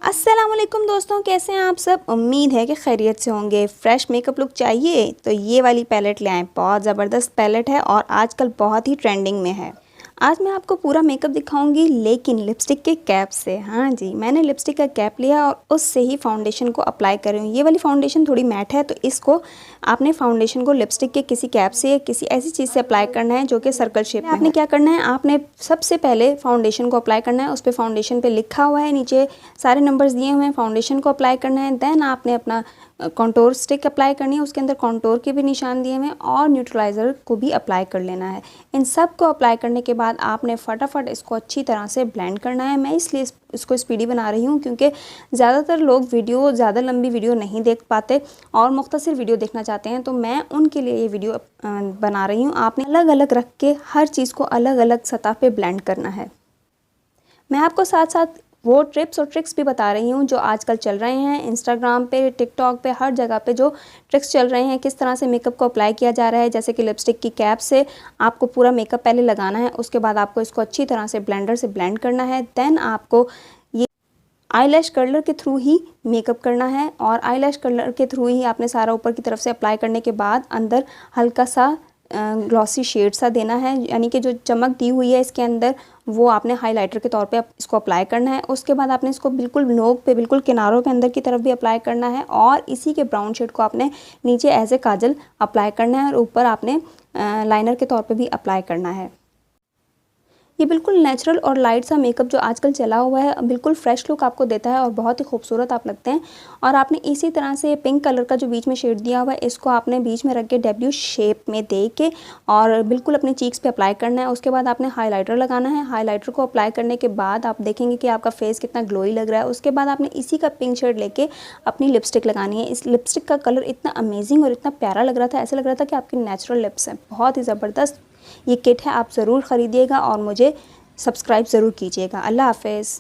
अस्सलामुअलैकुम दोस्तों, कैसे हैं आप सब। उम्मीद है कि खैरियत से होंगे। फ्रेश मेकअप लुक चाहिए तो ये वाली पैलेट ले आएँ। बहुत ज़बरदस्त पैलेट है और आजकल बहुत ही ट्रेंडिंग में है। आज मैं आपको पूरा मेकअप दिखाऊंगी लेकिन लिपस्टिक के कैप से। हाँ जी, मैंने लिपस्टिक का कैप लिया और उससे ही फाउंडेशन को अप्लाई कर रही हूँ। ये वाली फाउंडेशन थोड़ी मैट है तो इसको आपने फाउंडेशन को लिपस्टिक के किसी कैप से या किसी ऐसी चीज़ से अप्लाई करना है जो कि सर्कल शेप में। आपने क्या करना है, आपने सबसे पहले फाउंडेशन को अप्लाई करना है। उस पर फाउंडेशन पे लिखा हुआ है, नीचे सारे नंबर्स दिए हुए हैं। फाउंडेशन को अप्लाई करना है, देन आपने अपना कॉन्टोर स्टिक अप्लाई करनी है, उसके अंदर कॉन्टोर के भी निशान दिए हुए हैं और न्यूट्रलाइज़र को भी अप्लाई कर लेना है। इन सब को अप्लाई करने के बाद आपने फटाफट इसको अच्छी तरह से ब्लेंड करना है। मैं इसलिए इसको स्पीडी बना रही हूँ क्योंकि ज़्यादातर लोग वीडियो ज़्यादा लंबी वीडियो नहीं देख पाते और मुख्तसर वीडियो देखना चाहते हैं, तो मैं उनके लिए ये वीडियो बना रही हूँ। आपने अलग अलग रख के हर चीज़ को अलग अलग सतह पे ब्लेंड करना है। मैं आपको साथ साथ वो टिप्स और ट्रिक्स भी बता रही हूँ जो आजकल चल रहे हैं इंस्टाग्राम पे, टिकटॉक पे, हर जगह पे जो ट्रिक्स चल रहे हैं, किस तरह से मेकअप को अप्लाई किया जा रहा है। जैसे कि लिपस्टिक की कैप से आपको पूरा मेकअप पहले लगाना है, उसके बाद आपको इसको अच्छी तरह से ब्लेंडर से ब्लेंड करना है। देन आपको ये आईलैश कर्लर के थ्रू ही मेकअप करना है और आईलैश कर्लर के थ्रू ही आपने सारा ऊपर की तरफ से अप्लाई करने के बाद अंदर हल्का सा ग्लॉसी शेड सा देना है, यानी कि जो चमक दी हुई है इसके अंदर वो आपने हाइलाइटर के तौर पे इसको अप्लाई करना है। उसके बाद आपने इसको बिल्कुल नोक पे, बिल्कुल किनारों के अंदर की तरफ भी अप्लाई करना है और इसी के ब्राउन शेड को आपने नीचे एज ए काजल अप्लाई करना है और ऊपर आपने लाइनर के तौर पे भी अप्लाई करना है। ये बिल्कुल नेचुरल और लाइट सा मेकअप जो आजकल चला हुआ है बिल्कुल फ्रेश लुक आपको देता है और बहुत ही खूबसूरत आप लगते हैं। और आपने इसी तरह से पिंक कलर का जो बीच में शेड दिया हुआ है इसको आपने बीच में रख के डब्ल्यू शेप में दे के और बिल्कुल अपने चीक्स पे अप्लाई करना है। उसके बाद आपने हाइलाइटर लगाना है। हाइलाइटर को अप्लाई करने के बाद आप देखेंगे कि आपका फेस कितना ग्लोई लग रहा है। उसके बाद आपने इसी का पिंक शेड लेके अपनी लिपस्टिक लगानी है। इस लिपस्टिक का कलर इतना अमेजिंग और इतना प्यारा लग रहा था, ऐसा लग रहा था कि आपकी नेचुरल लिप्स हैं। बहुत ही ज़बरदस्त ये किट है, आप ज़रूर ख़रीदिएगा और मुझे सब्सक्राइब ज़रूर कीजिएगा। अल्लाह हाफ़िज़।